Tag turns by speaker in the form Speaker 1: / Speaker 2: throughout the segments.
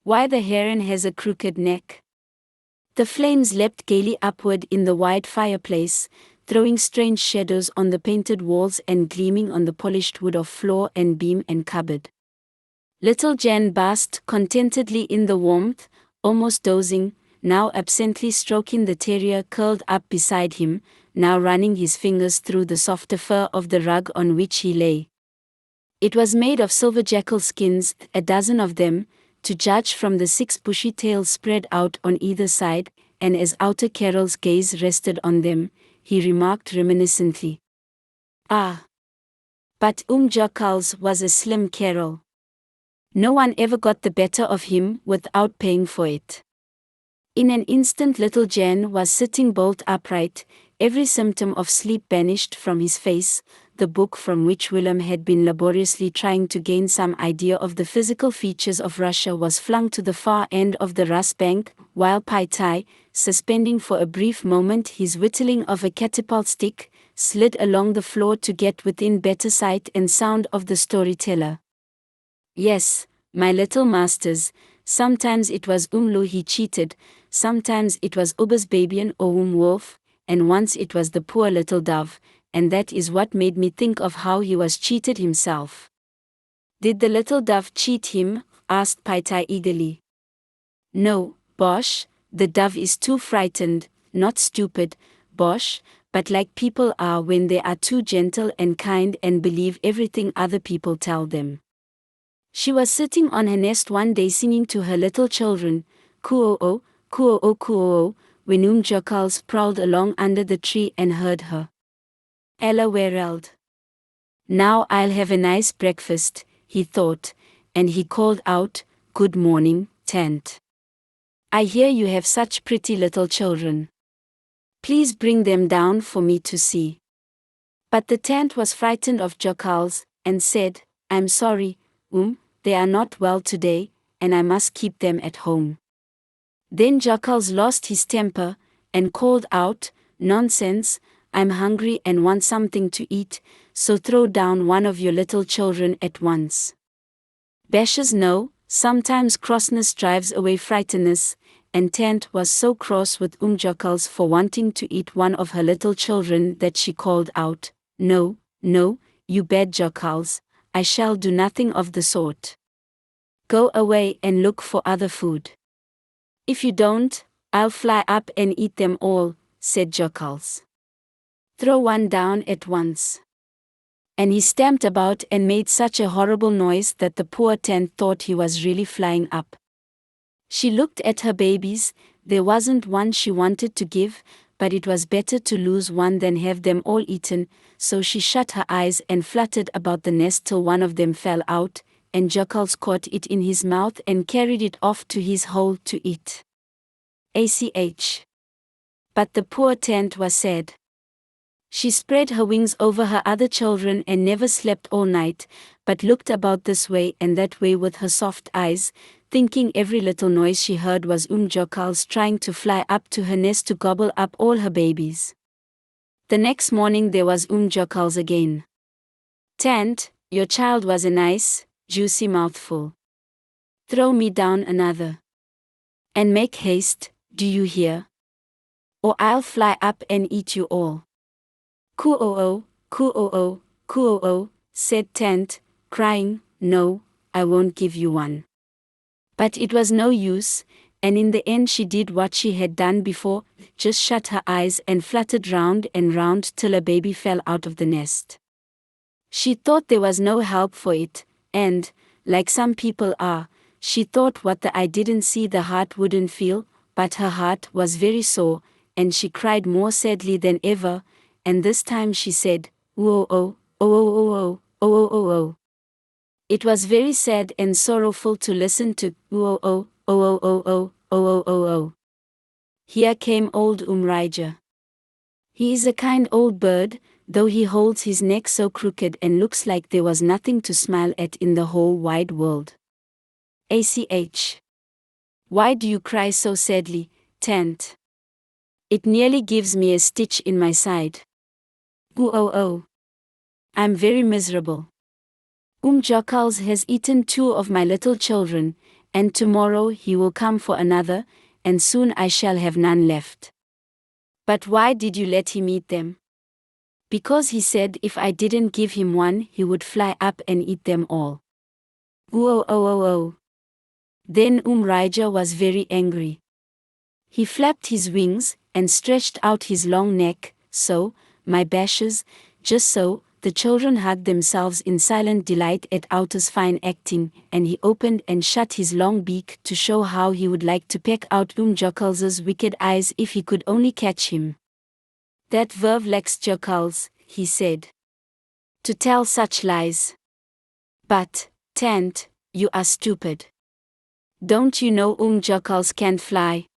Speaker 1: Why the heron has a crooked neck. The flames leapt gaily upward in the wide fireplace, throwing strange shadows on the painted walls and gleaming on the polished wood of floor and beam and cupboard. Little Jan basked contentedly in the warmth, almost dozing, now absently stroking the terrier curled up beside him, now running his fingers through the softer fur of the rug on which he lay. It was made of silver jackal skins, a dozen of them, to judge from the 6 bushy tails spread out on either side, and as Outa Karels' gaze rested on them, he remarked reminiscently. Ah! But Outa Karels was a slim Karel. No one ever got the better of him without paying for it. In an instant little Jan was sitting bolt upright, every symptom of sleep banished from his face. The book from which Willem had been laboriously trying to gain some idea of the physical features of Russia was flung to the far end of the rust bank, while Paitai, suspending for a brief moment his whittling of a catapult stick, slid along the floor to get within better sight and sound of the storyteller. Yes, my little masters, sometimes it was Umlu he cheated, sometimes it was Ubba's babyan or wolf, and once it was the poor little dove, and that is what made me think of how he was cheated himself. Did the little dove cheat him? Asked Paitai eagerly. No, Bosh, the dove is too frightened, not stupid, Bosh, but like people are when they are too gentle and kind and believe everything other people tell them. She was sitting on her nest one day singing to her little children, Kuo-o, Kuo-o, Kuo-o, when Outa Karels prowled along under the tree and heard her. Ella wailed. Now I'll have a nice breakfast, he thought, and he called out, Good morning, Tant. I hear you have such pretty little children. Please bring them down for me to see. But the Tant was frightened of Outa Karels, and said, I'm sorry, they are not well today, and I must keep them at home. Then Outa Karels lost his temper, and called out, Nonsense, I'm hungry and want something to eat, so throw down one of your little children at once. Bashes know, sometimes crossness drives away frightenness, and Tant was so cross with Outa Karels for wanting to eat one of her little children that she called out, No, no, you bad Outa Karels, I shall do nothing of the sort. Go away and look for other food. If you don't, I'll fly up and eat them all, said Outa Karels. Throw one down at once. And he stamped about and made such a horrible noise that the poor Tant thought he was really flying up. She looked at her babies, there wasn't one she wanted to give, but it was better to lose one than have them all eaten, so she shut her eyes and fluttered about the nest till one of them fell out, and Outa Karels caught it in his mouth and carried it off to his hole to eat. But the poor Tant was sad. She spread her wings over her other children and never slept all night, but looked about this way and that way with her soft eyes, thinking every little noise she heard was Outa Karels trying to fly up to her nest to gobble up all her babies. The next morning there was Outa Karels again. Tant, your child was a nice, juicy mouthful. Throw me down another. And make haste, do you hear? Or I'll fly up and eat you all. Kuo-o, Kuo-o, Kuo-o, said Tant, crying, No, I won't give you one. But it was no use, and in the end she did what she had done before, just shut her eyes and fluttered round and round till a baby fell out of the nest. She thought there was no help for it, and, like some people are, she thought what the eye didn't see the heart wouldn't feel, but her heart was very sore, and she cried more sadly than ever, and this time she said, Oh-oh, oh-oh-oh-oh, oh-oh-oh-oh. It was very sad and sorrowful to listen to, Oh-oh-oh, oh-oh-oh-oh, oh-oh-oh-oh. Here came old Umrija. He is a kind old bird, though he holds his neck so crooked and looks like there was nothing to smile at in the whole wide world. Why do you cry so sadly, Tant? It nearly gives me a stitch in my side. Oh. I'm very miserable. Outa Karels has eaten 2 of my little children, and tomorrow he will come for another, and soon I shall have none left. But why did you let him eat them? Because he said if I didn't give him one he would fly up and eat them all. Oh oh oh oh oh. Then Raja was very angry. He flapped his wings, and stretched out his long neck, so, my bashes, just so. The children hugged themselves in silent delight at Outa's fine acting, and he opened and shut his long beak to show how he would like to peck out Jakal's wicked eyes if he could only catch him. That verve lacks Jakals, he said. To tell such lies. But, Tant, you are stupid. Don't you know Jakals can't fly?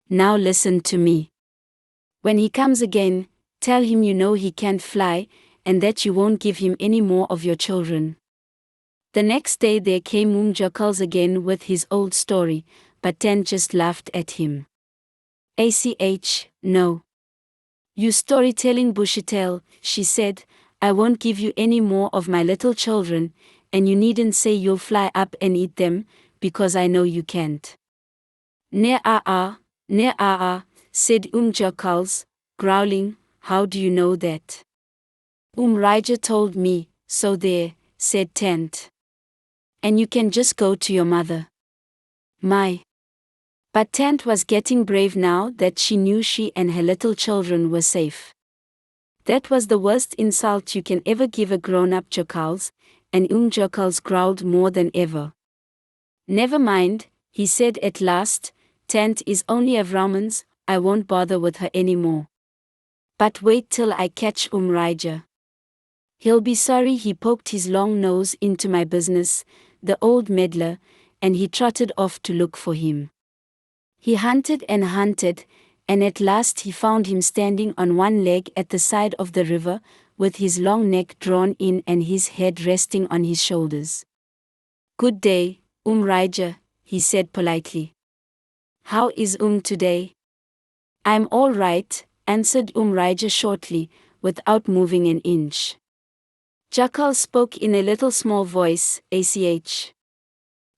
Speaker 1: Now listen to me. When he comes again, tell him you know he can't fly, and that you won't give him any more of your children. The next day there came Jakals again with his old story, but Tant just laughed at him. No. You storytelling bushytail, she said, I won't give you any more of my little children, and you needn't say you'll fly up and eat them, because I know you can't. Ne-ah-ah, said Jakals, growling, how do you know that? Raja told me, so there, said Tant. And you can just go to your mother. My. But Tant was getting brave now that she knew she and her little children were safe. That was the worst insult you can ever give a grown-up Jakals, and Jakals growled more than ever. Never mind, he said at last, Tant is only a Brahman's, I won't bother with her anymore. But wait till I catch Raja. He'll be sorry he poked his long nose into my business, the old meddler, and he trotted off to look for him. He hunted, and at last he found him standing on one leg at the side of the river, with his long neck drawn in and his head resting on his shoulders. Good day, Raja, he said politely. How is today? I'm all right, answered Raja shortly, without moving an inch. Jakal spoke in a little small voice,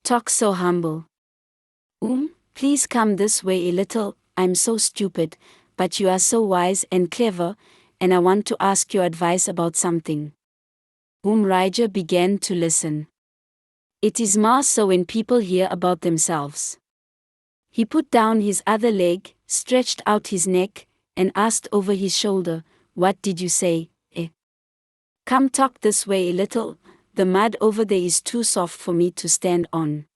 Speaker 1: Talk so humble. Please come this way a little, I'm so stupid, but you are so wise and clever, and I want to ask your advice about something. Raja began to listen. It is more so when people hear about themselves. He put down his other leg, stretched out his neck, and asked over his shoulder, What did you say, Come talk this way a little, the mud over there is too soft for me to stand on.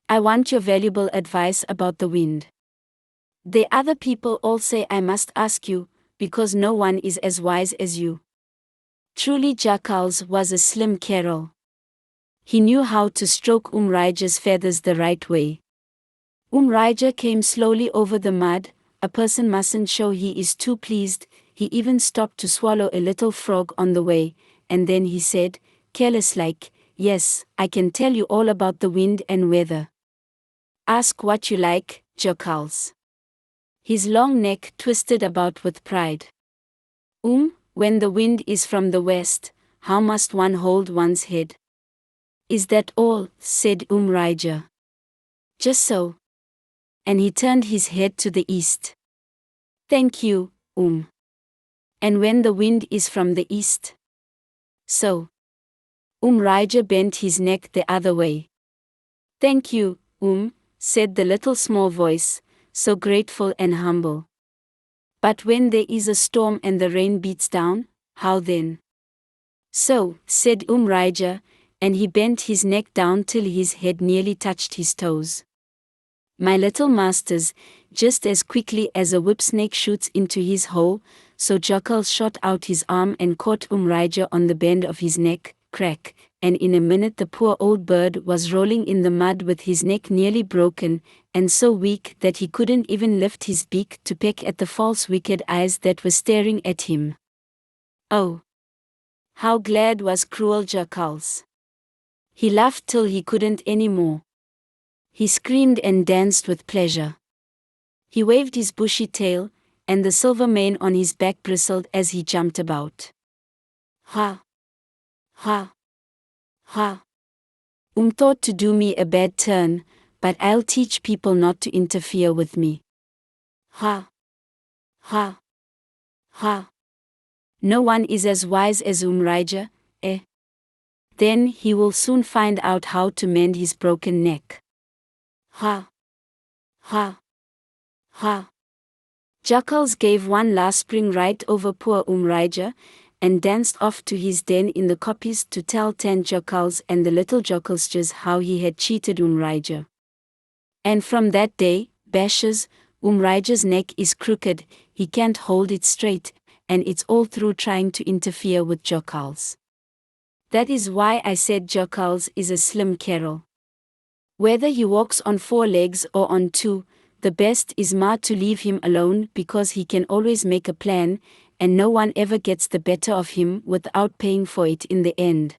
Speaker 1: I want your valuable advice about the wind. The other people all say I must ask you, because no one is as wise as you. Truly Jakals was a slim Karel. He knew how to stroke Raja's feathers the right way. Raja came slowly over the mud, a person mustn't show he is too pleased, he even stopped to swallow a little frog on the way, and then he said, careless-like, Yes, I can tell you all about the wind and weather. Ask what you like, Jakals. His long neck twisted about with pride. When the wind is from the west, how must one hold one's head? Is that all, said Raja. Just so. And he turned his head to the east. Thank you, And when the wind is from the east? So. Raja bent his neck the other way. Thank you, said the little small voice, so grateful and humble. But when there is a storm and the rain beats down, how then? So, said Raja, and he bent his neck down till his head nearly touched his toes. My little masters, just as quickly as a whipsnake shoots into his hole, so Jakal shot out his arm and caught Raja on the bend of his neck, crack, and in a minute the poor old bird was rolling in the mud with his neck nearly broken, and so weak that he couldn't even lift his beak to peck at the false wicked eyes that were staring at him. Oh! How glad was cruel Jakals! He laughed till he couldn't any more. He screamed and danced with pleasure. He waved his bushy tail, and the silver mane on his back bristled as he jumped about. Ha! Ha! Ha! Thought to do me a bad turn, but I'll teach people not to interfere with me. Ha! Ha! Ha! No one is as wise as Raja, eh? Then he will soon find out how to mend his broken neck. Ha! Ha! Ha! Jackals gave one last spring right over poor Raja, and danced off to his den in the coppice to tell 10 jackals and the little jackalsters how he had cheated Raja. And from that day, Bashes, Raja's neck is crooked, he can't hold it straight, and it's all through trying to interfere with jackals. That is why I said jackals is a slim Karel. Whether he walks on 4 legs or on 2, the best is ma to leave him alone because he can always make a plan, and no one ever gets the better of him without paying for it in the end.